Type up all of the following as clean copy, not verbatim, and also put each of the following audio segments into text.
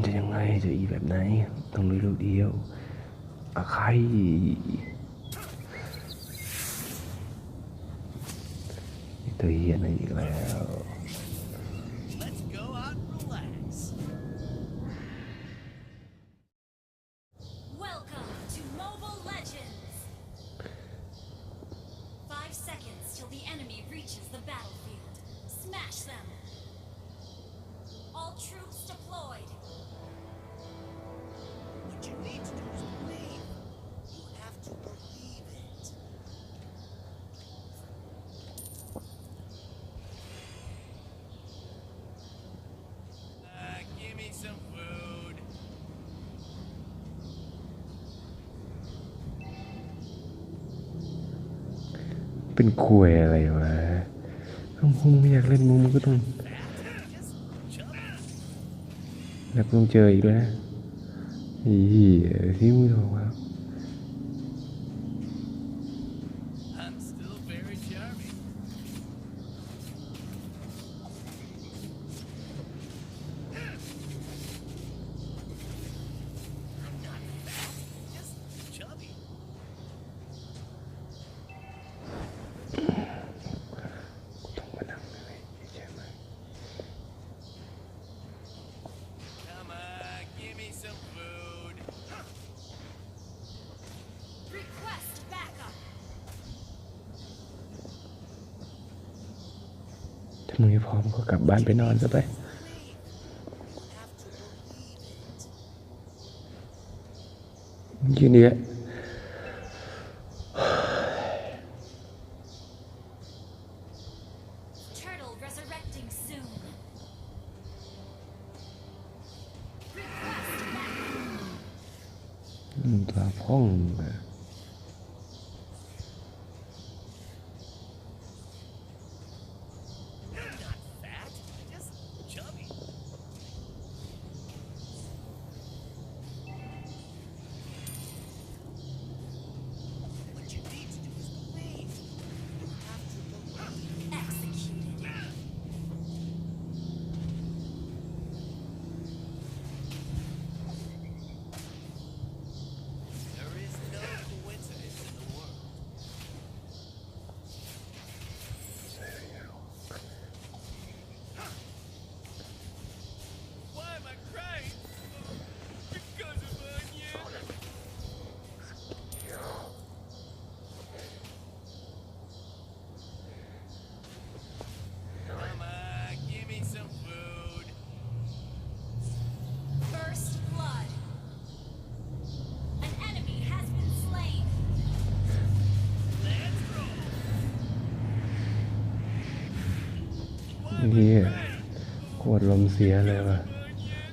จะยังไงจะอีแบบไหนต้องลุยลูกเดียวอะใครตัวเฮียนอีกแล้ว Let's go out and relax. Welcome to Mobile Legends! 5 seconds till the enemy reaches the battlefield. Smash them! All troops deployed. What you need to do is believe. You have to believe it. Give me some food. เป็นควยอะไรวะมึงไม่อยากเล่นมึงก็ต้อง Just chubby. แล้วต้องเจออีกด้วยนะอีที่มึงบอกว่า I'm still very charming. I'm not fat, just chubby. ต้องมานั่งเลยใช่ไหม Come on, give me some food. Request backup! ถ้ามึงไม่พร้อมก็กลับบ้านไปนอนซะไป Believe. You have to believe it. ยืนเนี่ย Turtle resurrecting soon. Request backup! ตัวพ่องอะ I'm not fat, just chubby. What you need to do is believe. You have to believe. Executed. There is no coincidence in the world. Why am I crying? Because of onion. Come on, give me some food. First blood. An enemy has been slain. Let's roll. Why เฮีย crying? โคตรลมเสียเลยว่ะ Onion.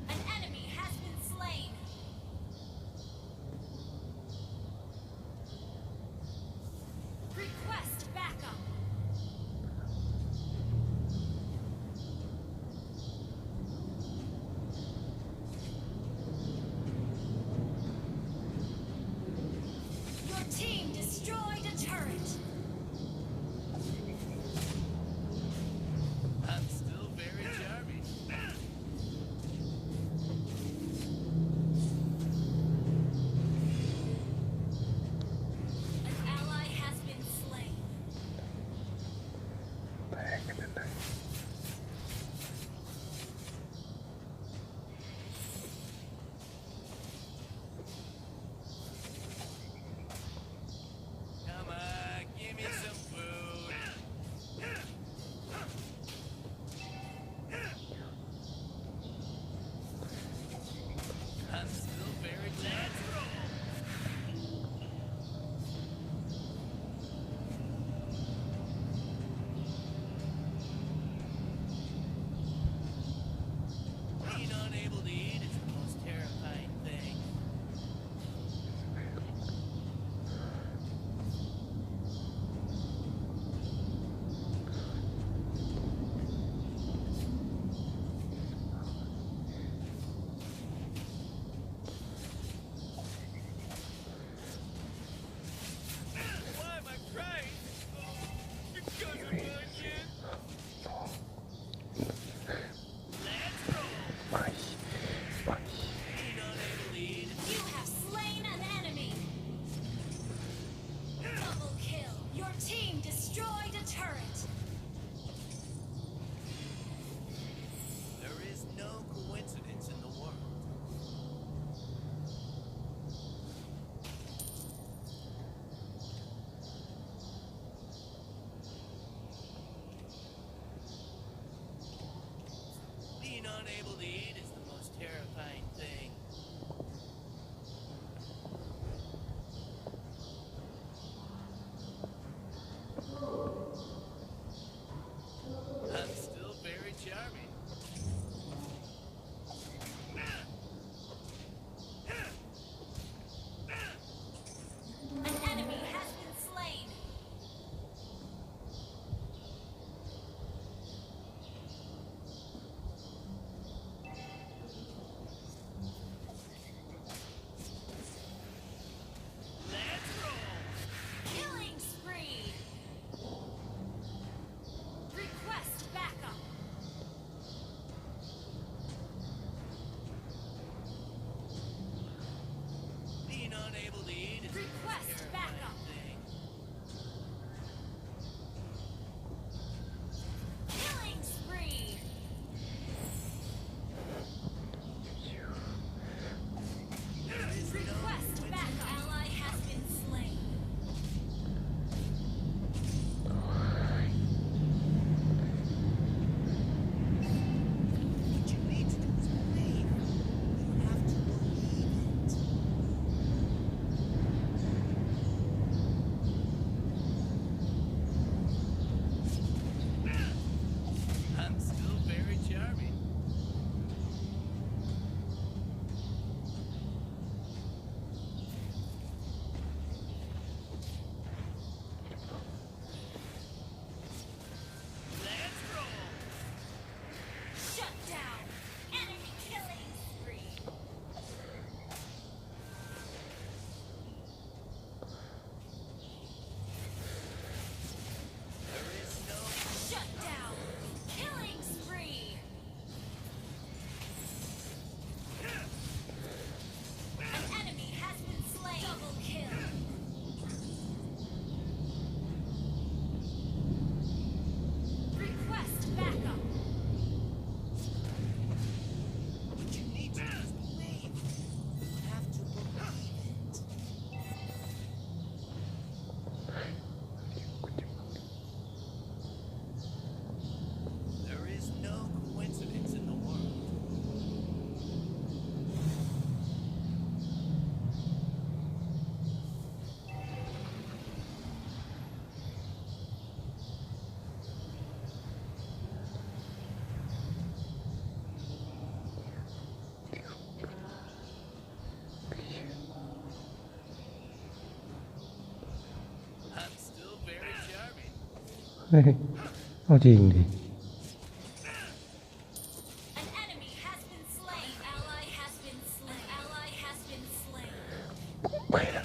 An enemy has been slain. Request backup. Your เฮ้ยเอาจริงดิ An enemy has been slain. Ally has been slain. Ally has been slain. ไปแล้ว